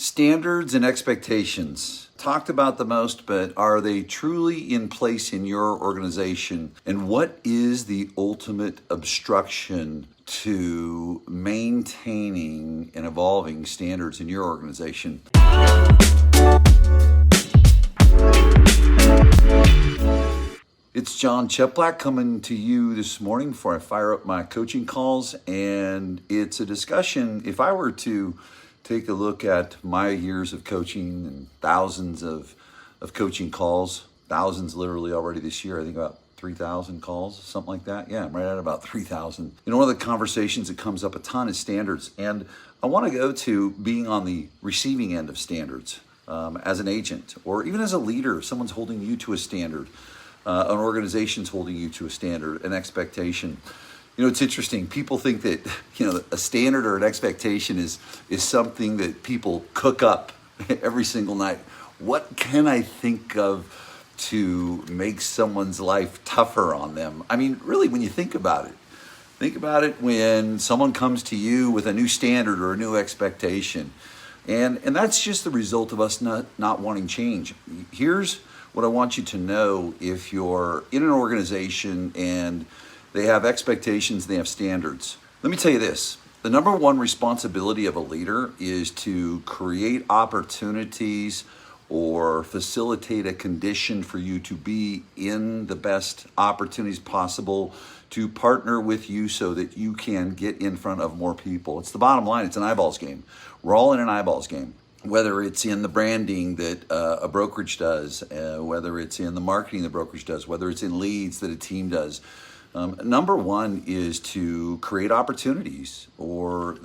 Standards and expectations. Talked about the most, but are they truly in place in your organization? And what is the ultimate obstruction to maintaining and evolving standards in your organization? It's John Cheplack coming to you this morning before I fire up my coaching calls, and it's a discussion. If I were to take a look at my years of coaching and thousands of coaching calls, thousands literally already this year, I think about 3,000 calls, something like that. Yeah, I'm right at about 3,000. One of the conversations that comes up a ton is standards. And I want to go to being on the receiving end of standards as an agent, or even as a leader. If someone's holding you to a standard, an organization's holding you to a standard, an expectation. It's interesting. People think that, a standard or an expectation is something that people cook up every single night. What can I think of to make someone's life tougher on them? I mean, really, when you think about it when someone comes to you with a new standard or a new expectation. And that's just the result of us not wanting change. Here's what I want you to know. If you're in an organization and they have expectations, they have standards. Let me tell you this. The number one responsibility of a leader is to create opportunities or facilitate a condition for you to be in the best opportunities possible, to partner with you so that you can get in front of more people. It's the bottom line. It's an eyeballs game. We're all in an eyeballs game. Whether it's in the branding that a brokerage does, whether it's in the marketing the brokerage does, whether it's in leads that a team does. Number one is to create opportunities or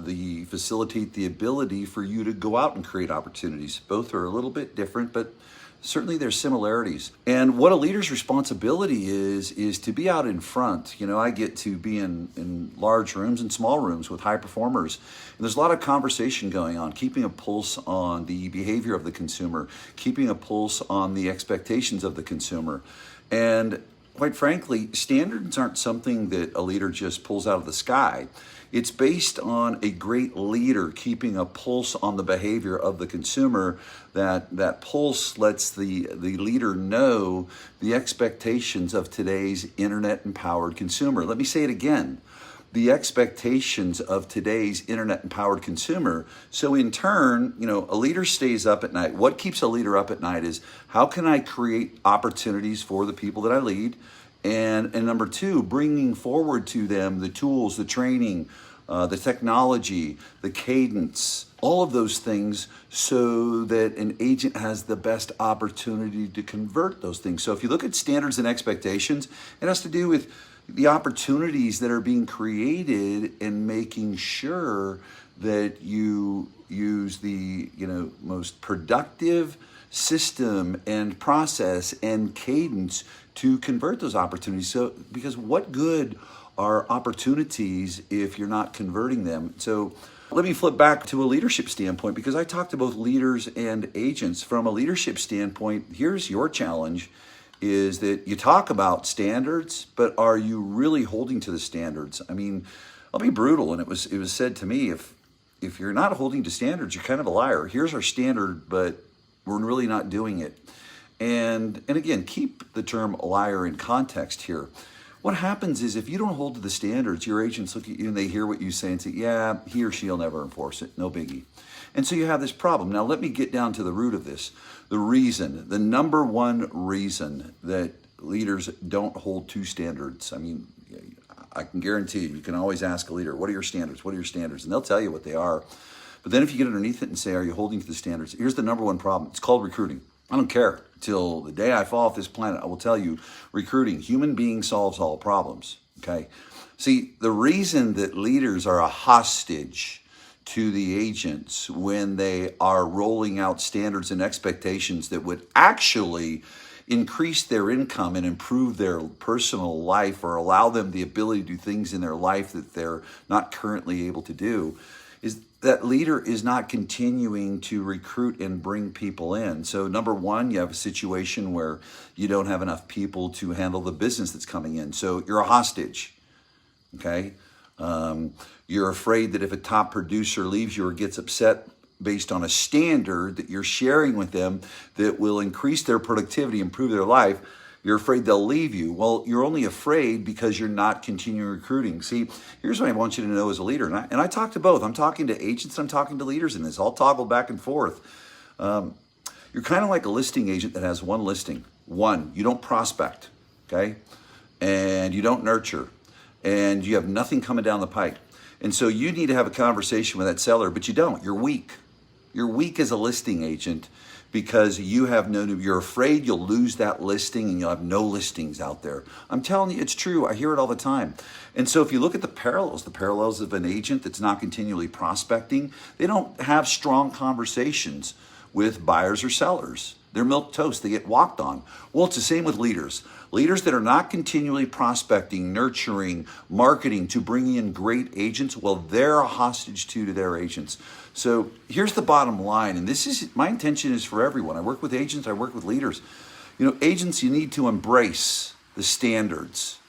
facilitate the ability for you to go out and create opportunities. Both are a little bit different, but certainly there's similarities. And what a leader's responsibility is to be out in front. I get to be in large rooms and small rooms with high performers. And there's a lot of conversation going on, keeping a pulse on the behavior of the consumer, keeping a pulse on the expectations of the consumer. And quite frankly, standards aren't something that a leader just pulls out of the sky. It's based on a great leader keeping a pulse on the behavior of the consumer. That pulse lets the leader know the expectations of today's internet-empowered consumer. Let me say it again. The expectations of today's internet-empowered consumer. So in turn, a leader stays up at night. What keeps a leader up at night is, how can I create opportunities for the people that I lead? And number two, bringing forward to them the tools, the training, the technology, the cadence, all of those things so that an agent has the best opportunity to convert those things. So if you look at standards and expectations, it has to do with the opportunities that are being created and making sure that you use the most productive system and process and cadence to convert those opportunities. So because what good are opportunities if you're not converting them? So let me flip back to a leadership standpoint, because I talk to both leaders and agents. From a leadership standpoint, here's your challenge, is that you talk about standards, but are you really holding to the standards? I mean, I'll be brutal, and it was said to me, if you're not holding to standards, you're kind of a liar. Here's our standard, but we're really not doing it. And again, keep the term liar in context here. What happens is, if you don't hold to the standards, your agents look at you and they hear what you say and say, yeah, he or she'll never enforce it, no biggie. And so you have this problem. Now let me get down to the root of this. The number one reason that leaders don't hold to standards. I mean, I can guarantee you can always ask a leader, what are your standards? What are your standards? And they'll tell you what they are. But then if you get underneath it and say, are you holding to the standards? Here's the number one problem. It's called recruiting. I don't care. Till the day I fall off this planet, I will tell you, recruiting, human being solves all problems, okay? See, the reason that leaders are a hostage to the agents when they are rolling out standards and expectations that would actually increase their income and improve their personal life, or allow them the ability to do things in their life that they're not currently able to do, is that leader is not continuing to recruit and bring people in. So number one, you have a situation where you don't have enough people to handle the business that's coming in. So you're a hostage, okay? You're afraid that if a top producer leaves you or gets upset based on a standard that you're sharing with them that will increase their productivity, improve their life, you're afraid they'll leave you. Well, you're only afraid because you're not continuing recruiting. See, here's what I want you to know as a leader. And I talk to both. I'm talking to agents, I'm talking to leaders in this. I'll toggle back and forth. You're kind of like a listing agent that has one listing. One, you don't prospect, okay? And you don't nurture. And you have nothing coming down the pike. And so you need to have a conversation with that seller, but you don't. You're weak. You're weak as a listing agent because you're afraid you'll lose that listing and you'll have no listings out there. I'm telling you, it's true. I hear it all the time. And so if you look at the parallels of an agent that's not continually prospecting, they don't have strong conversations with buyers or sellers. They're milk toast. They get walked on. Well, it's the same with leaders. Leaders that are not continually prospecting, nurturing, marketing to bring in great agents, well, they're a hostage to their agents. So here's the bottom line, and this is my intention is for everyone. I work with agents, I work with leaders. Agents, you need to embrace the standards.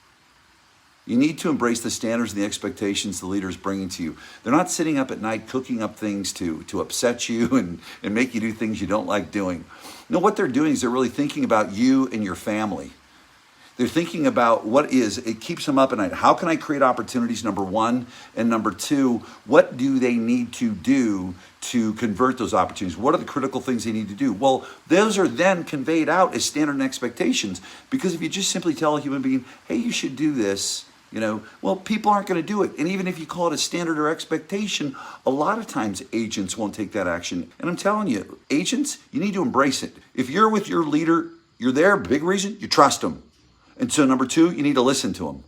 You need to embrace the standards and the expectations the leader's bringing to you. They're not sitting up at night cooking up things to upset you and make you do things you don't like doing. No, what they're doing is they're really thinking about you and your family. They're thinking about it keeps them up at night. How can I create opportunities, number one? And number two, what do they need to do to convert those opportunities? What are the critical things they need to do? Well, those are then conveyed out as standard and expectations. Because if you just simply tell a human being, hey, you should do this, well, people aren't going to do it. And even if you call it a standard or expectation, a lot of times agents won't take that action. And I'm telling you, agents, you need to embrace it. If you're with your leader, you're there, big reason, you trust them. And so number two, you need to listen to them.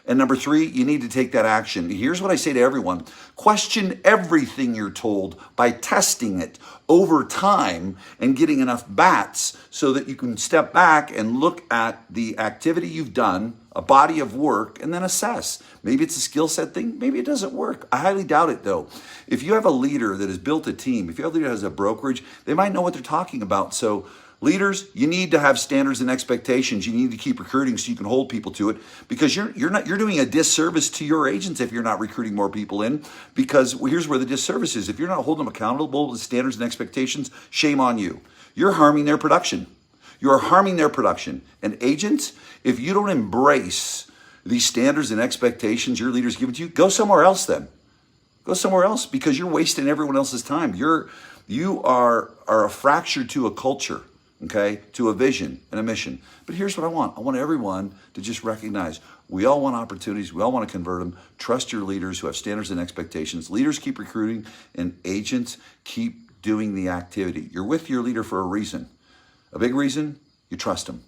And number three, you need to take that action. Here's what I say to everyone. Question everything you're told by testing it over time and getting enough bats so that you can step back and look at the activity you've done, a body of work, and then assess. Maybe it's a skill set thing. Maybe it doesn't work. I highly doubt it, though. If you have a leader that has built a team, if you have a leader that has a brokerage, they might know what they're talking about. So leaders, you need to have standards and expectations. You need to keep recruiting so you can hold people to it, because you're doing a disservice to your agents if you're not recruiting more people in. Because here's where the disservice is. If you're not holding them accountable to standards and expectations, shame on you. You're harming their production. You're harming their production. And agents, if you don't embrace these standards and expectations your leaders give to you, go somewhere else then. Go somewhere else, because you're wasting everyone else's time. You are a fracture to a culture. Okay, to a vision and a mission. But here's what I want. I want everyone to just recognize we all want opportunities. We all want to convert them. Trust your leaders who have standards and expectations. Leaders keep recruiting, and agents keep doing the activity. You're with your leader for a reason. A big reason, you trust them.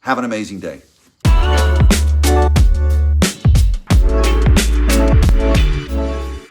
Have an amazing day.